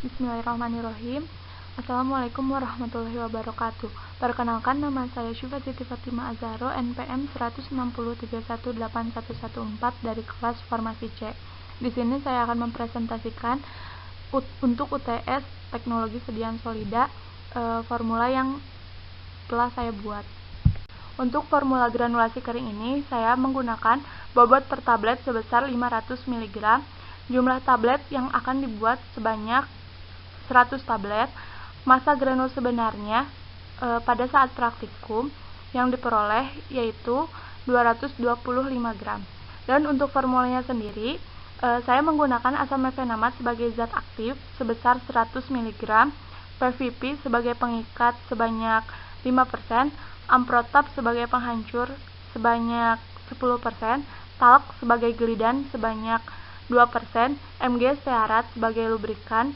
Bismillahirrahmanirrahim. Assalamualaikum warahmatullahi wabarakatuh. Perkenalkan, nama saya Syufa Siti Fatima Azharo, NPM 160318114 dari kelas Farmasi C. Di sini saya akan mempresentasikan untuk UTS Teknologi Sediaan Solida formula yang telah saya buat. Untuk formula granulasi kering ini, saya menggunakan bobot per tablet sebesar 500 mg. Jumlah tablet yang akan dibuat sebanyak 100 tablet. Masa granul sebenarnya pada saat praktikum yang diperoleh yaitu 225 gram. Dan untuk formulanya sendiri, saya menggunakan asam mefenamat sebagai zat aktif sebesar 100 mg, PVP sebagai pengikat sebanyak 5%, amprotap sebagai penghancur sebanyak 10%, talc sebagai glidan sebanyak 2%, Mg stearat sebagai lubrikan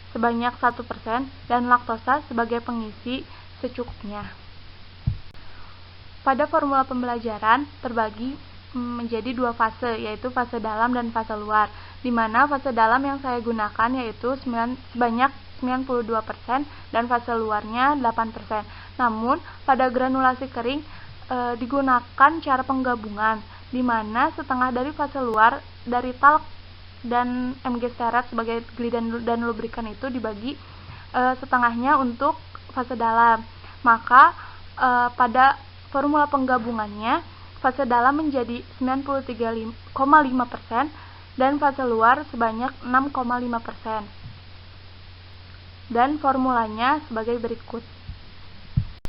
sebanyak 1%, dan laktosa sebagai pengisi secukupnya. Pada formula pembelajaran terbagi menjadi dua fase, yaitu fase dalam dan fase luar, di mana fase dalam yang saya gunakan yaitu sebanyak 92% dan fase luarnya 8%. Namun pada granulasi kering digunakan cara penggabungan, di mana setengah dari fase luar dari talc dan Mg stearat sebagai glidan dan lubrikan itu dibagi setengahnya untuk fase dalam. Maka pada formula penggabungannya fase dalam menjadi 93,5% dan fase luar sebanyak 6,5%. Dan formulanya sebagai berikut.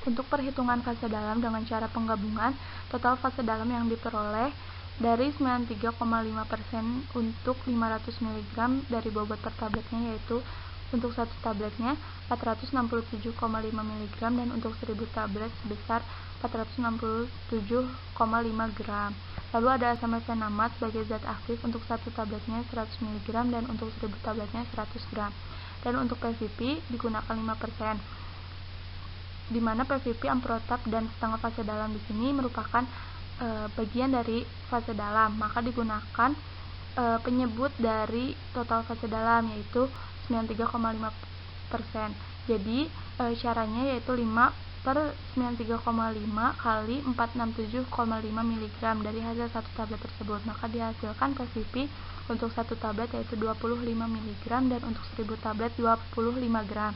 Untuk perhitungan fase dalam dengan cara penggabungan, total fase dalam yang diperoleh dari 93,5% untuk 500 mg dari bobot per tabletnya, yaitu untuk satu tabletnya 467,5 mg dan untuk 1000 tablet sebesar 467,5 gram. Lalu ada asam mefenamat sebagai zat aktif untuk satu tabletnya 100 mg dan untuk 1000 tabletnya 100 gram. Dan untuk PVP digunakan 5%. Di mana PVP, amprotap, dan setengah fase dalam di sini merupakan bagian dari fase dalam, maka digunakan penyebut dari total fase dalam yaitu 93,5%. Jadi caranya yaitu 5/93,5 kali 467,5 mg dari hasil satu tablet tersebut, maka dihasilkan PVP untuk satu tablet yaitu 25 mg dan untuk 1000 tablet 25 gram.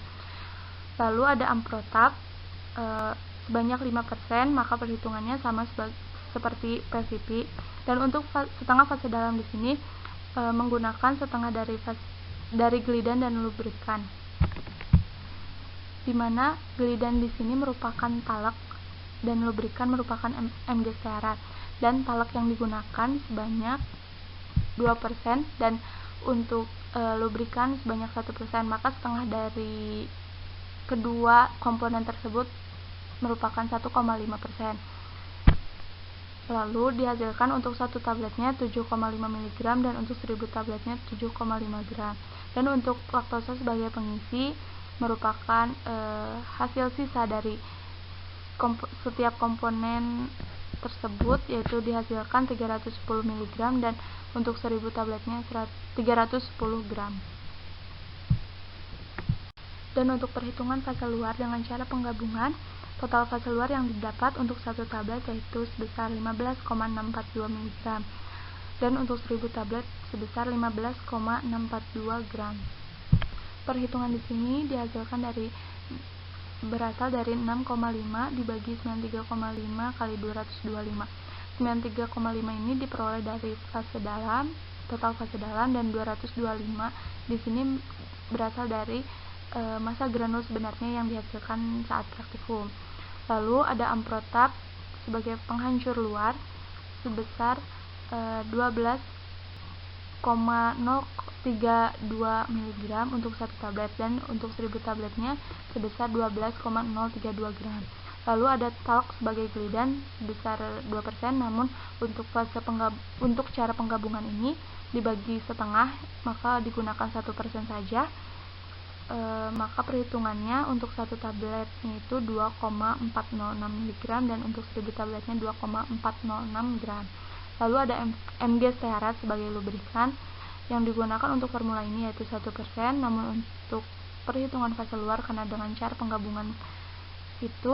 Lalu ada amprotap sebanyak 5%, maka perhitungannya sama seperti PVP. Dan untuk setengah fase dalam di sini menggunakan setengah dari glidan dan lubrikan, di mana glidan di sini merupakan talc dan lubrikan merupakan Mg stearat, dan talc yang digunakan sebanyak 2% dan untuk lubrikan sebanyak 1%, maka setengah dari kedua komponen tersebut merupakan 1,5%. Lalu dihasilkan untuk satu tabletnya 7,5 mg dan untuk 1000 tabletnya 7,5 gram. Dan untuk laktosa sebagai pengisi merupakan hasil sisa dari setiap komponen tersebut, yaitu dihasilkan 310 mg dan untuk 1000 tabletnya 310 gram. Dan untuk perhitungan fase luar dengan cara penggabungan, total fase luar yang didapat untuk satu tablet yaitu sebesar 15,642 mg dan untuk 1000 tablet sebesar 15,642 gram. Perhitungan di sini dihasilkan berasal dari 6,5 dibagi 93,5 kali 225. 93,5 ini diperoleh dari fase dalam, total fase dalam, dan 225 di sini berasal dari massa granul sebenarnya yang dihasilkan saat praktikum. Lalu ada amprotap sebagai penghancur luar sebesar 12,032 mg untuk satu tablet dan untuk 1000 tabletnya sebesar 12,032 gram. Lalu ada talc sebagai glidan sebesar 2%, namun untuk cara penggabungan ini dibagi setengah, maka digunakan 1% saja. Maka perhitungannya untuk satu tabletnya itu 2,406 mg dan untuk 1000 tabletnya 2,406 gram. Lalu ada Mg stearat sebagai lubrikan yang digunakan untuk formula ini yaitu 1%, namun untuk perhitungan fase luar karena dengan cara penggabungan itu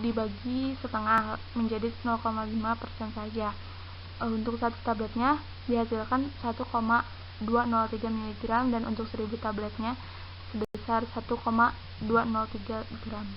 dibagi setengah menjadi 0,5% saja. Untuk satu tabletnya dihasilkan 1,203 mg dan untuk 1000 tabletnya sebesar 1,203 gram.